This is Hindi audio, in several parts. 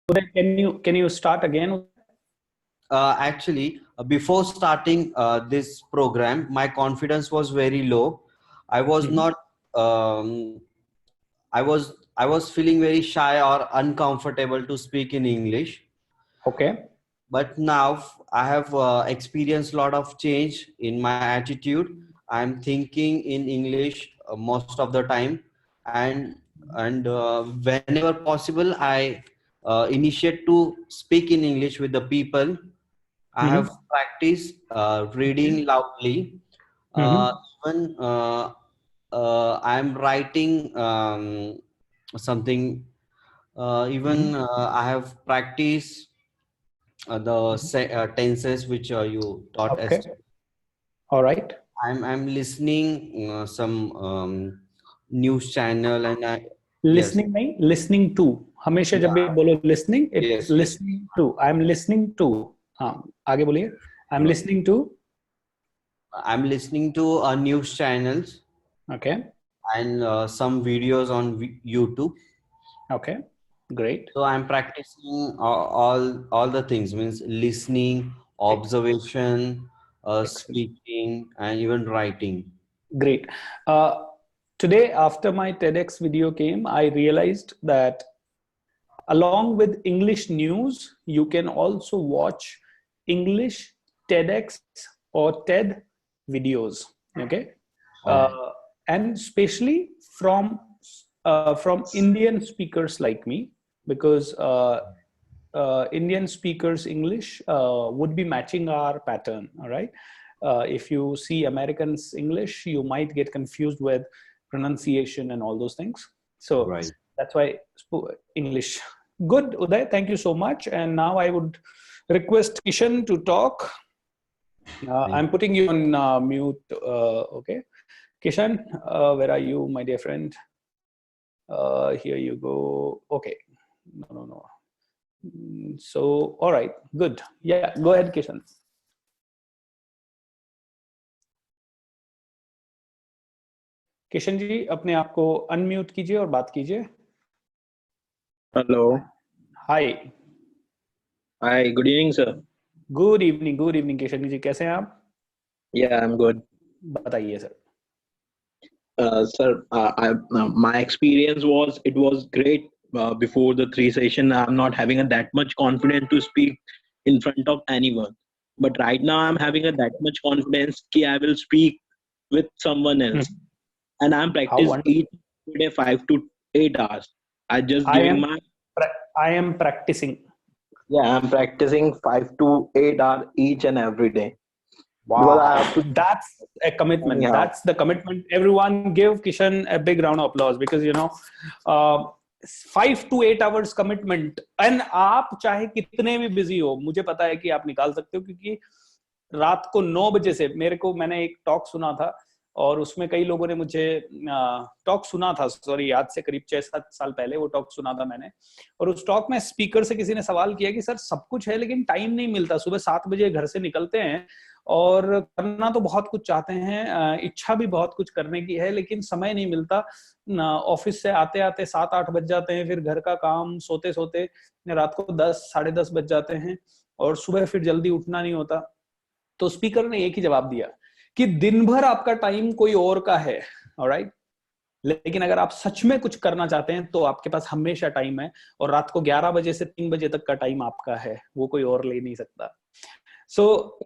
Uday, can you start again? Actually, before starting this program, my confidence was very low. I was not. I was feeling very shy or uncomfortable to speak in English. Okay. But now I have experienced a lot of change in my attitude. I'm thinking in English most of the time, and whenever possible, I initiate to speak in English with the people. I have practiced reading loudly. Uh, Even I'm writing something. Even I have practiced the tenses which you taught us. Okay. All right. I'm listening some news channel and I yes Listening नहीं, listening to. हमेशा जब भी yeah बोलो listening, it's yes yes listening to. I'm listening to. हाँ, आगे बोलिए. I'm Uh, listening to. I'm listening to news channels Okay. and some videos on YouTube. Okay. Great. So I'm practicing all the things means listening, Great. observation, Excellent. speaking, and even writing. Great. Uh, Today, after my TEDx video came, I realized that along with English news, you can also watch English TEDx or TED videos. Okay, Okay. and especially from Indian speakers like me, because Indian speakers English would be matching our pattern. All right. If you see Americans English, you might get confused with pronunciation and all those things. So Right. that's why English. Good, Uday. Thank you so much. And now I would request Kishan to talk. I'm putting you on mute. Okay. Kishan, where are you, my dear friend? Here you go. Okay. No. So, all right. Good. Yeah. Go ahead, Kishan. Kishan ji अपने आप को अनम्यूट कीजिए और बात कीजिए. Hello. Hi. Hi, good evening sir. Good evening Kishan ji, कैसे हैं आप? Yeah I am good. बताइए sir. Sir, my experience was great before the 3 session. I'm not having that much confidence to speak in front of anyone, but right now I'm having that much confidence that I will speak with someone else, and I'm practicing each day 5 to 8 hours. I am practicing. Yeah, I'm practicing 5 to 8 hours each and every day. Wow, that's a commitment. Yeah. That's the commitment. Everyone give Kishan a big round of applause because 5 to 8 hours commitment. And आप चाहे कितने भी बिजी हो, मुझे पता है कि आप निकाल सकते हो, क्योंकि रात को 9 बजे से मैंने एक टॉक सुना था और उसमें कई लोगों ने मुझे टॉक सुना था, सॉरी, आज से करीब 6-7 साल पहले वो टॉक सुना था मैंने. और उस टॉक में स्पीकर से किसी ने सवाल किया कि सर सब कुछ है लेकिन टाइम नहीं मिलता. सुबह 7 बजे घर से निकलते हैं और करना तो बहुत कुछ चाहते हैं, इच्छा भी बहुत कुछ करने की है, लेकिन समय नहीं मिलता. ऑफिस से आते आते 7-8 बज जाते हैं, फिर घर का काम, सोते सोते रात को 10-10:30 बज जाते हैं और सुबह फिर जल्दी उठना नहीं होता. तो स्पीकर ने एक ही जवाब दिया कि दिन भर आपका टाइम कोई और का है, ऑलराइट, लेकिन अगर आप सच में कुछ करना चाहते हैं तो आपके पास हमेशा टाइम है, और रात को 11 बजे से 3 बजे तक का टाइम आपका है, वो कोई और ले नहीं सकता.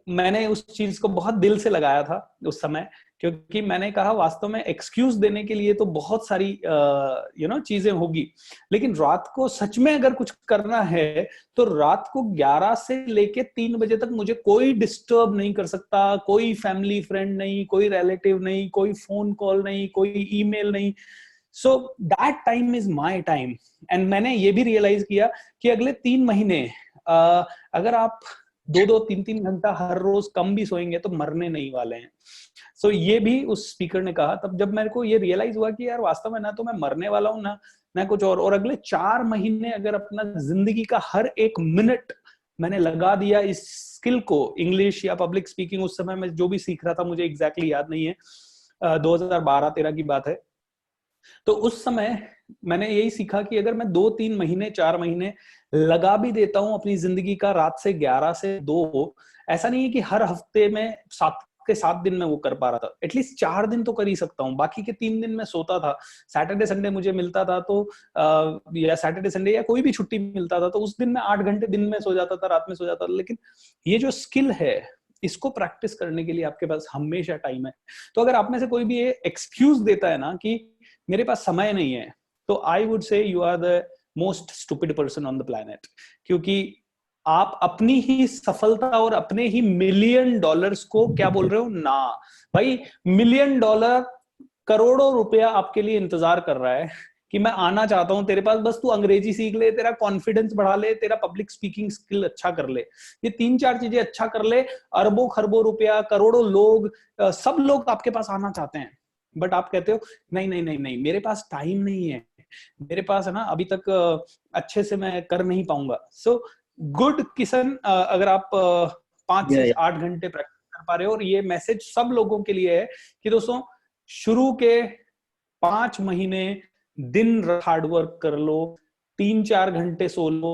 मैंने उस चीज को बहुत दिल से लगाया था उस समय, क्योंकि मैंने कहा वास्तव में एक्सक्यूज देने के लिए तो बहुत सारी चीजें होगी, लेकिन रात को सच में अगर कुछ करना है तो रात को 11 से लेके 3 बजे तक मुझे कोई डिस्टर्ब नहीं कर सकता. कोई फैमिली फ्रेंड नहीं, कोई रिलेटिव नहीं, कोई फोन कॉल नहीं, कोई ईमेल नहीं. So that time is my time. And मैंने ये भी रियलाइज किया कि अगले 3 महीने अगर आप 2-2, 3-3 घंटा हर रोज कम भी सोएंगे तो मरने नहीं वाले हैं. सो ये भी उस स्पीकर ने कहा. तब जब मेरे को ये रियलाइज हुआ कि यार वास्तव में ना तो मैं मरने वाला हूं ना कुछ और अगले 4 महीने अगर अपना जिंदगी का हर एक मिनट मैंने लगा दिया इस स्किल को, इंग्लिश या पब्लिक स्पीकिंग, उस समय मैं जो भी सीख रहा था मुझे एग्जैक्टली याद नहीं है, 2012-13 की बात है. तो उस समय मैंने यही सीखा कि अगर मैं 2-3 महीने 4 महीने लगा भी देता हूं अपनी जिंदगी का, रात से 11 से 2, ऐसा नहीं है कि हर हफ्ते में 7 दिन में वो कर पा रहा था, एटलीस्ट 4 दिन तो कर ही सकता हूँ। बाकी के 3 दिन मैं सोता था। सैटरडे संडे मुझे मिलता था तो या सैटरडे संडे या कोई भी छुट्टी मिलता था तो उस दिन मैं 8 घंटे दिन में सो जाता था, रात में सो जाता था। लेकिन ये जो स्किल है, इसको प्रैक्टिस करने के लिए आपके पास हमेशा टाइम है। तो अगर आप में से कोई भी ये एक्सक्यूज देता है ना कि मेरे पास समय नहीं है, तो I would say you are the most stupid person on the planet. क्योंकि आप अपनी ही सफलता और अपने ही $1,000,000 को क्या बोल रहे हो ना। भाई $1,000,000 करोड़ों रुपया आपके लिए इंतजार कर रहा है कि मैं आना चाहता हूं तेरे पास, बस तू अंग्रेजी सीख ले, तेरा कॉन्फिडेंस बढ़ा ले, तेरा पब्लिक स्पीकिंग स्किल अच्छा कर ले, ये 3-4 चीजें अच्छा कर ले, अरबों खरबों रुपया, करोड़ों लोग, सब लोग आपके पास आना चाहते हैं। बट आप कहते हो नहीं नहीं नहीं नहीं, मेरे पास टाइम नहीं है, मेरे पास है ना अभी तक अच्छे से मैं कर नहीं पाऊंगा। सो गुड किशन, अगर आप 5 से 8 घंटे प्रैक्टिस कर पा रहे हो, और ये मैसेज सब लोगों के लिए है कि दोस्तों शुरू के 5 महीने दिन हार्डवर्क कर लो, 3-4 घंटे सो लो,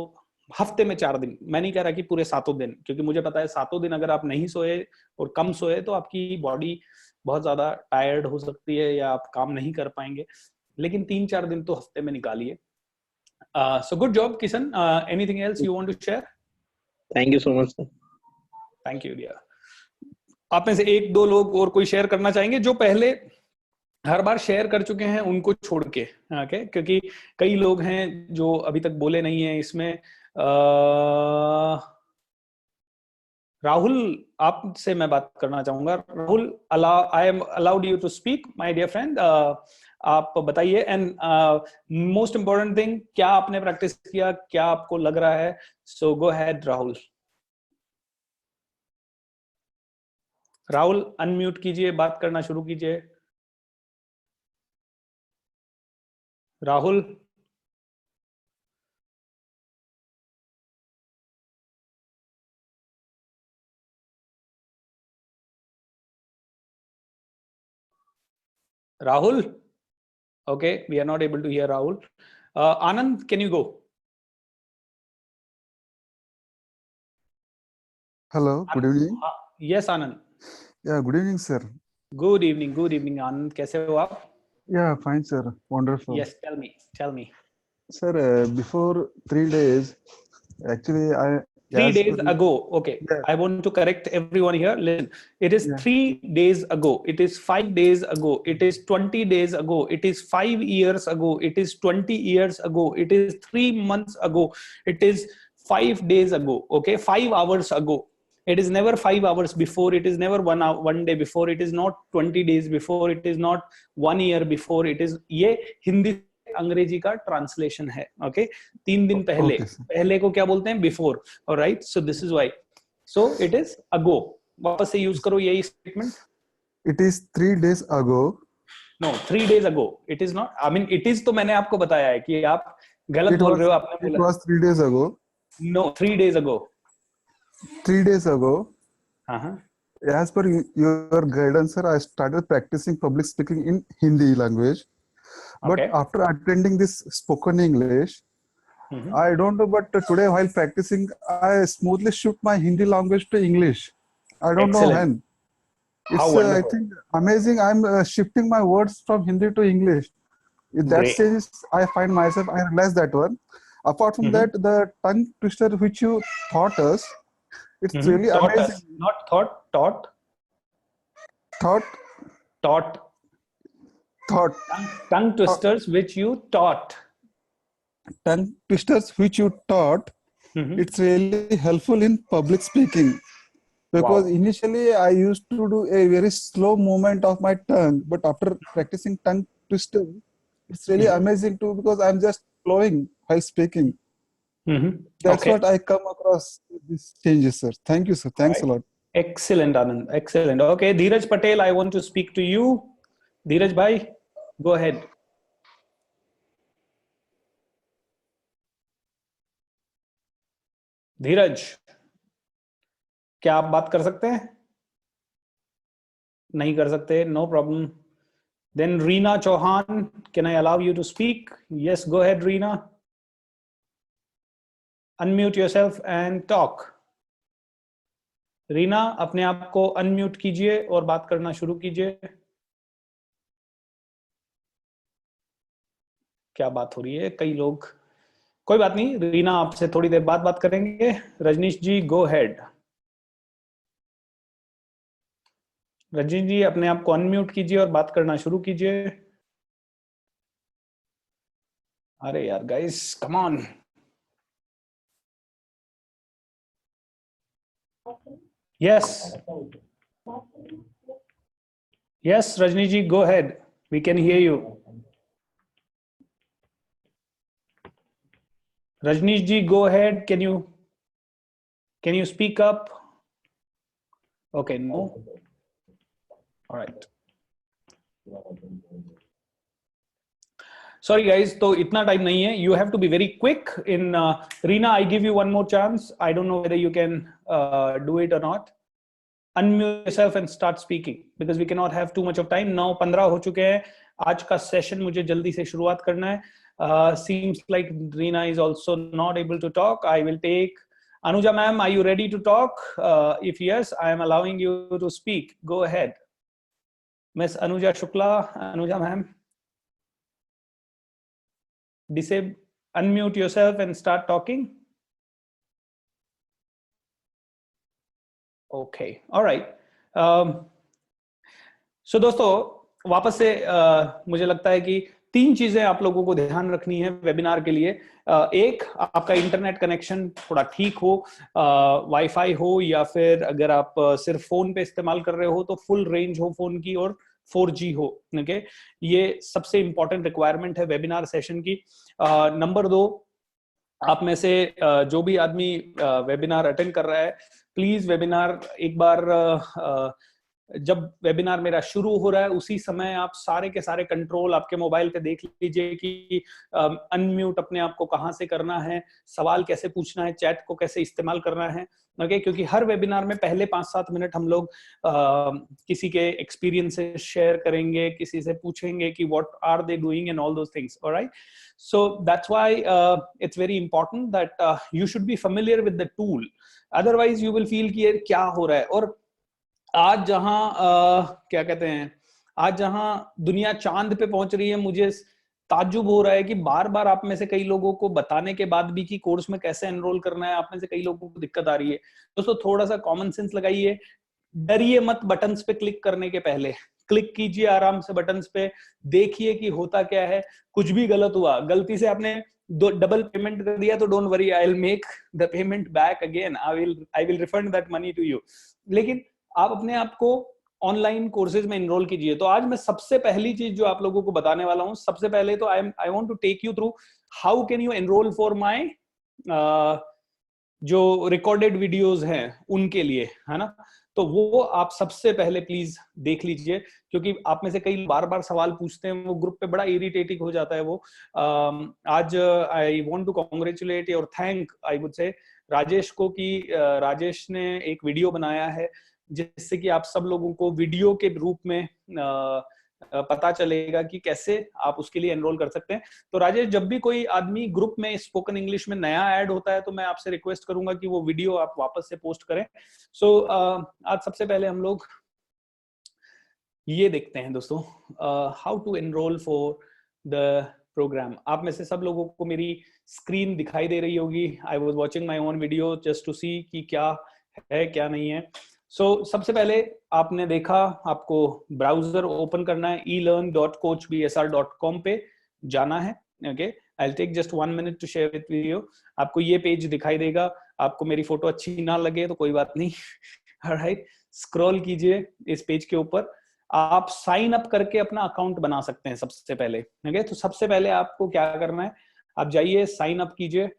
हफ्ते में 4 दिन। मैं नहीं कह रहा कि पूरे 7 दिन, क्योंकि मुझे पता है 7 दिन अगर आप नहीं सोए और कम सोए तो आपकी बॉडी बहुत ज्यादा टायर्ड हो सकती है या आप काम नहीं कर पाएंगे। लेकिन 3-4 दिन तो हफ्ते में निकालिए। So good job Kishan. Anything else you want to share? Thank you so much sir. Thank you dear. आप में से 1-2 लोग और कोई शेयर करना चाहेंगे जो पहले हर बार शेयर कर चुके हैं उनको छोड़ के? ओके, क्योंकि कई लोग हैं जो अभी तक बोले नहीं है इसमें। राहुल, आपसे मैं बात करना चाहूंगा। Rahul, I am allowed you to speak my dear friend. आप बताइए, एंड मोस्ट इंपॉर्टेंट थिंग, क्या आपने प्रैक्टिस किया, क्या आपको लग रहा है? So go ahead Rahul. Rahul unmute कीजिए, बात करना शुरू कीजिए। Rahul, Rahul? Okay, we are not able to hear Rahul. Anand, can you go? Hello, good evening. Yes, Anand. Yeah, good evening, sir. Good evening, Anand. कैसे हो आप? Yeah, fine, sir. Wonderful. Yes, tell me. Sir, before 3 days, actually, 3 days ago. Okay, yeah, I want to correct everyone here. Listen, it is yeah. 3 days ago. It is 5 days ago. It is 20 days ago. It is 5 years ago. It is 20 years ago. It is 3 months ago. It is 5 days ago. Okay, 5 hours ago. It is never 5 hours before. It is never 1 day before. It is not 20 days before. It is not 1 year before. It is, ये हिंदी अंग्रेजी का ट्रांसलेशन है। ओके, 3 दिन पहले, Okay, sir. पहले को क्या बोलते हैं? Before. Alright, so this is why. So it is ago. वापस से यूज करो यही statement. It is 3 days ago. No, 3 days ago. It is not, I mean it is तो मैंने आपको बताया है कि आप गलत It बोल was रहे हो। आपने it बोला was 3 days ago. No, 3 days ago। 3 days ago, हाँ हाँ, as per your guidance, sir, I started practicing public speaking in Hindi language. But okay. after attending this spoken English, I don't know, but today while practicing, I smoothly shift my Hindi language to English. I don't know Excellent. when. How It's I wonderful. think amazing. I'm shifting my words from Hindi to English. If that Great. changes, I find myself. I realize that one. Apart from that, the tongue twister which you taught us, it's really Taught amazing. us, not thought, taught. Thought, Taught. thought, Tongue twisters which you taught. tongue twisters which you taught. It's really helpful in public speaking. Because Wow. initially I used to do a very slow movement of my tongue, but after practicing tongue twister, it's really amazing too because I'm just flowing while speaking. That's Okay. what I come across these changes, sir. Thank you, sir. Thanks a lot. Excellent, Anand. Excellent. Okay, Dheeraj Patel, I want to speak to you. Dheeraj bhai, go ahead. धीरज, क्या आप बात कर सकते हैं? नहीं कर सकते, no problem. Then Reena Chauhan, can I allow you to speak? Yes, go ahead, Reena. Unmute yourself and talk. Reena, अपने आप को अनम्यूट कीजिए और बात करना शुरू कीजिए। क्या बात हो रही है, कई लोग, कोई बात नहीं, रीना आपसे थोड़ी देर बाद बात करेंगे। Rajneesh ji, go head. रजनीश जी, अपने आप को अनम्यूट कीजिए और बात करना शुरू कीजिए। अरे यार guys, come on. Yes yes Rajneesh ji, go head, we can hear you. Rajneesh ji, go ahead. Can you speak up? Okay, no. All right. Sorry guys, तो इतना टाइम नहीं है. You have to be very quick. In Reena, I give you one more chance. I don't know whether you can do it or not. Unmute yourself and start speaking because we cannot have too much of time. Now 15 हो चुके हैं. आज का सेशन मुझे जल्दी से शुरुआत करना है. Seems like Reena is also not able to talk. I will take Anuja ma'am. Are you ready to talk? If yes, I am allowing you to speak. Go ahead. Miss Anuja Shukla, Anuja ma'am. Unmute yourself and start talking. Okay. All right. So दोस्तों, वापस से मुझे लगता है कि 3 चीजें आप लोगों को ध्यान रखनी है वेबिनार के लिए। एक, आपका इंटरनेट कनेक्शन थोड़ा ठीक हो, वाईफाई हो, या फिर अगर आप सिर्फ फोन पे इस्तेमाल कर रहे हो तो फुल रेंज हो फोन की और 4G हो। ओके, ये सबसे इंपॉर्टेंट रिक्वायरमेंट है वेबिनार सेशन की। नंबर 2, आप में से जो भी आदमी वेबिनार अटेंड कर रहा है, प्लीज वेबिनार एक बार जब वेबिनार मेरा शुरू हो रहा है उसी समय आप सारे के सारे कंट्रोल आपके मोबाइल पे देख लीजिए कि अनम्यूट अपने आप को कहां से करना है, सवाल कैसे पूछना है, चैट को कैसे इस्तेमाल करना है। ओके, क्योंकि हर वेबिनार में पहले 5-7 मिनट हम लोग किसी के एक्सपीरियंसेस शेयर करेंगे, किसी से पूछेंगे कि what are they doing and all those things. Alright, so that's why it's very important that you should be familiar with the tool, otherwise you will feel कि यार क्या हो रहा है। और आज जहां क्या कहते हैं, आज जहां दुनिया चांद पे पहुंच रही है, मुझे ताज्जुब हो रहा है कि बार बार आप में से कई लोगों को बताने के बाद भी कि कोर्स में कैसे एनरोल करना है, आप में से कई लोगों को दिक्कत आ रही है। दोस्तों थोड़ा सा कॉमन सेंस लगाइए, डरिए मत। बटन्स पे क्लिक करने के पहले क्लिक कीजिए आराम से बटन्स पे, देखिए कि होता क्या है। कुछ भी गलत हुआ, गलती से आपने डबल पेमेंट कर दिया तो don't worry, I will make the payment back again, I will refund that money to you. लेकिन आप अपने आप को ऑनलाइन कोर्सेज में एनरोल कीजिए। तो आज मैं सबसे पहली चीज जो आप लोगों को बताने वाला हूं, सबसे पहले तो I want to take you through how can you enroll for my जो रिकॉर्डेड वीडियोस हैं उनके लिए, है ना। तो वो आप सबसे पहले प्लीज देख लीजिए, क्योंकि आप में से कई बार बार सवाल पूछते हैं, वो ग्रुप पे बड़ा इरिटेटिंग हो जाता है वो। आज आई वांट टू कांग्रेचुलेट और थैंक, आई वुड से, राजेश को, कि राजेश ने एक वीडियो बनाया है जिससे कि आप सब लोगों को वीडियो के रूप में पता चलेगा कि कैसे आप उसके लिए एनरोल कर सकते हैं। तो राजेश, जब भी कोई आदमी ग्रुप में स्पोकन इंग्लिश में नया ऐड होता है तो मैं आपसे रिक्वेस्ट करूंगा कि वो वीडियो आप वापस से पोस्ट करें। सो आज सबसे पहले हम लोग ये देखते हैं दोस्तों, how to enroll for the program. आप में से सब लोगों को मेरी स्क्रीन दिखाई दे रही होगी। I was watching my own video just to see कि क्या है क्या नहीं है। सबसे पहले आपने देखा, आपको ब्राउजर ओपन करना है, elearn.coachbsr.com पे जाना है। Okay, I will take just 1 minute to share with you. आपको ये पेज दिखाई देगा, आपको मेरी फोटो अच्छी ना लगे तो कोई बात नहीं, ऑलराइट, स्क्रॉल कीजिए इस पेज के ऊपर। आप साइन अप करके अपना अकाउंट बना सकते हैं सबसे पहले। ओके, तो सबसे पहले आपको क्या करना है, आप जाइए साइन अप कीजिए,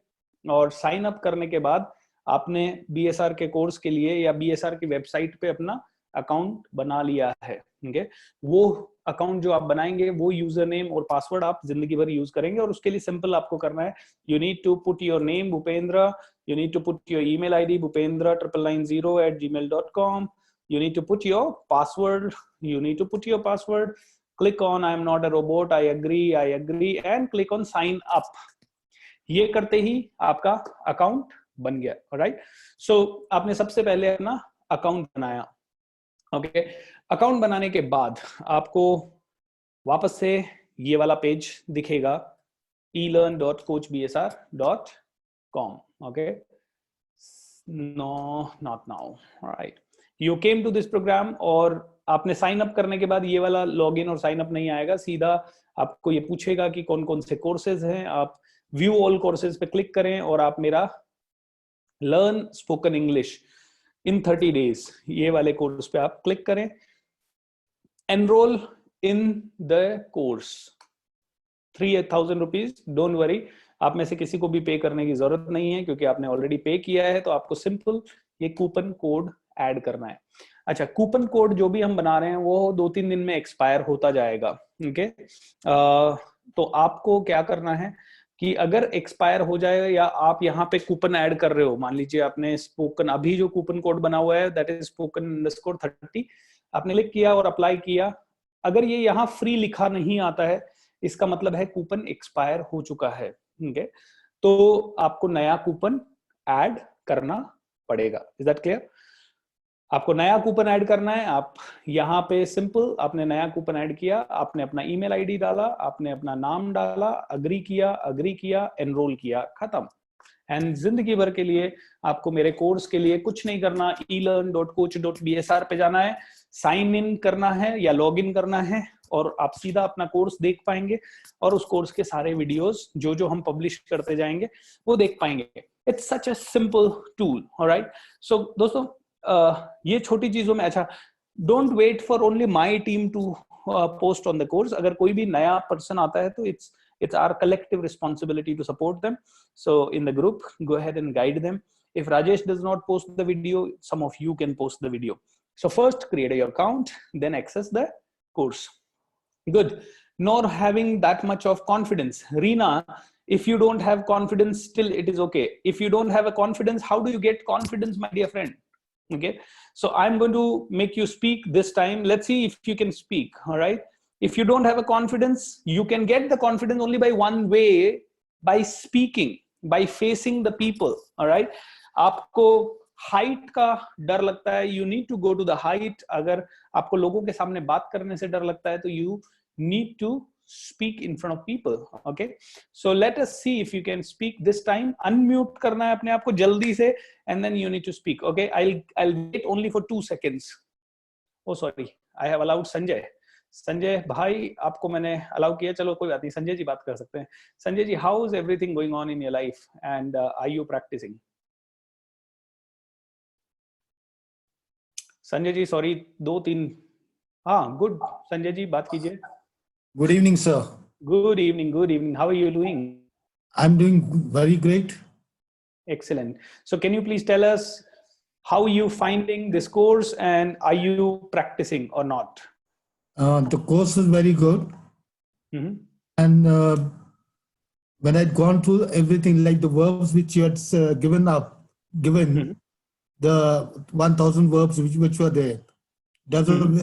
और साइन अप करने के बाद आपने बीएसआर के कोर्स के लिए या बीएसआर की वेबसाइट पे अपना अकाउंट बना लिया है। ओके, वो अकाउंट जो आप बनाएंगे वो यूजर नेम और पासवर्ड आप जिंदगी भर यूज करेंगे, और उसके लिए सिंपल आपको करना है, you need to put your name Bhupendra, you need to put your email ID bhupendra990@gmail.com, you need to put your password, click on I am not a robot, I agree and click on sign up. ये करते ही आपका अकाउंट बन गया, राइट? सो आपने सबसे पहले अपना अकाउंट बनाया, ओके? अकाउंट बनाने के बाद आपको वापस से ये वाला पेज दिखेगा, elearn.coachbsr.com, okay? No, not now. All right. You came to this program और आपने साइन अप करने के बाद ये वाला लॉगिन और साइन अप नहीं आएगा, सीधा आपको ये पूछेगा कि कौन कौन से कोर्सेज हैं। आप व्यू ऑल कोर्सेज पे क्लिक करें और आप मेरा learn spoken English in 30 days ये वाले कोर्स पे आप क्लिक करें। Enrol in the course, 3,000 rupees. Don't worry, आप में से किसी को भी पे करने की जरूरत नहीं है क्योंकि आपने ऑलरेडी पे किया है, तो आपको सिंपल ये कूपन कोड ऐड करना है। अच्छा, कूपन कोड जो भी हम बना रहे हैं वो 2-3 दिन में एक्सपायर होता जाएगा, ओके? तो आपको क्या करना है कि अगर एक्सपायर हो जाए या आप यहाँ पे कूपन ऐड कर रहे हो, मान लीजिए आपने स्पोकन, अभी जो कूपन कोड बना हुआ है दैट इज spoken_30, आपने क्लिक किया और अप्लाई किया, अगर ये यहाँ फ्री लिखा नहीं आता है इसका मतलब है कूपन एक्सपायर हो चुका है, ओके? तो आपको नया कूपन ऐड करना पड़ेगा। Is that clear? आपको नया कूपन ऐड करना है। आप यहाँ पे सिंपल, आपने नया कूपन ऐड किया, आपने अपना ईमेल आईडी डाला, आपने अपना नाम डाला, अग्री किया, एनरोल किया, खत्म। एंड जिंदगी भर के लिए आपको मेरे कोर्स के लिए कुछ नहीं करना, elearn.coach.bsr पे जाना है, साइन इन करना है या लॉग इन करना है और आप सीधा अपना कोर्स देख पाएंगे और उस कोर्स के सारे वीडियोस जो जो हम पब्लिश करते जाएंगे वो देख पाएंगे। It's such a simple tool, alright? So दोस्तों, ये छोटी चीजों में, अच्छा, don't wait for only my team to post on the course. अगर कोई भी नया पर्सन आता है तो it's our collective responsibility to support them. So in the group, go ahead and guide them. If Rajesh does not post the video, some of you can post the video. So first create your account, then access the course. Good. Nor having that much of confidence. Reena, if you don't have confidence, still it is okay. If you don't have a confidence, how do you get confidence, my dear friend? Okay. So I'm going to make you speak this time. Let's see if you can speak. All right. If you don't have a confidence, you can get the confidence only by one way, by speaking, by facing the people. All right. आपको हाइट का डर लगता है, you need to go to the height. अगर आपको लोगों के सामने बात करने से डर लगता है तो you need to speak in front of people. Okay. So let us see if you can speak this time. Unmute करना है अपने आप को जल्दी से and then you need to speak. Okay. I'll wait only for 2 seconds. Oh sorry, I have allowed Sanjay. Sanjay भाई, आपको मैंने अलाउ किया, चलो कोई बात नहीं, संजय जी बात कर सकते हैं। Sanjay ji, how is everything going on in your life and are you practicing? Sanjay ji sorry, 2-3, हाँ गुड, संजय जी बात कीजिए। Good evening, sir. Good evening. How are you doing? I'm doing very great. Excellent. So can you please tell us how you finding this course and are you practicing or not? The course is very good. Mm-hmm. And when I'd gone through everything, like the verbs which you had given, Mm-hmm. the 1,000 verbs which were there, that was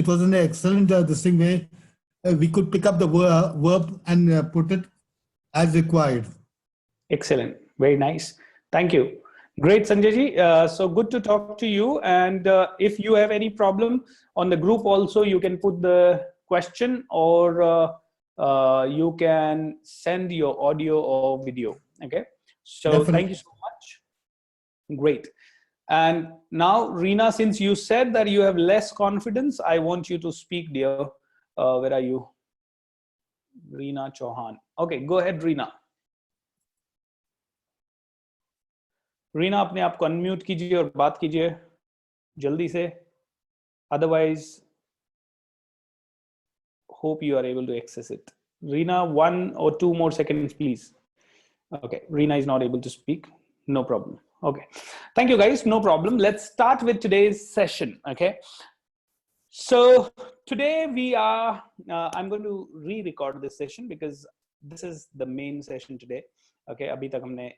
it was an excellent this thing where we could pick up the verb and put it as required. Excellent. Very nice. Thank you. Great, Sanjay ji. So good to talk to you. And if you have any problem on the group also, you can put the question or you can send your audio or video. Okay. So Definitely. Thank you so much. Great. And now, Reena, since you said that you have less confidence, I want you to speak, dear. Where are you? Reena Chauhan. Okay, go ahead, Reena. Reena, अपने आप को अनम्यूट कीजिए और बात कीजिए जल्दी से, otherwise hope you are able to access it. Reena, 1 or 2 more seconds please. Okay, Reena is not able to speak, no problem. Okay, thank you guys, no problem. Let's start with today's session. Okay, so today we are I'm going to re-record this session because this is the main session today. Okay, अभी तक हमने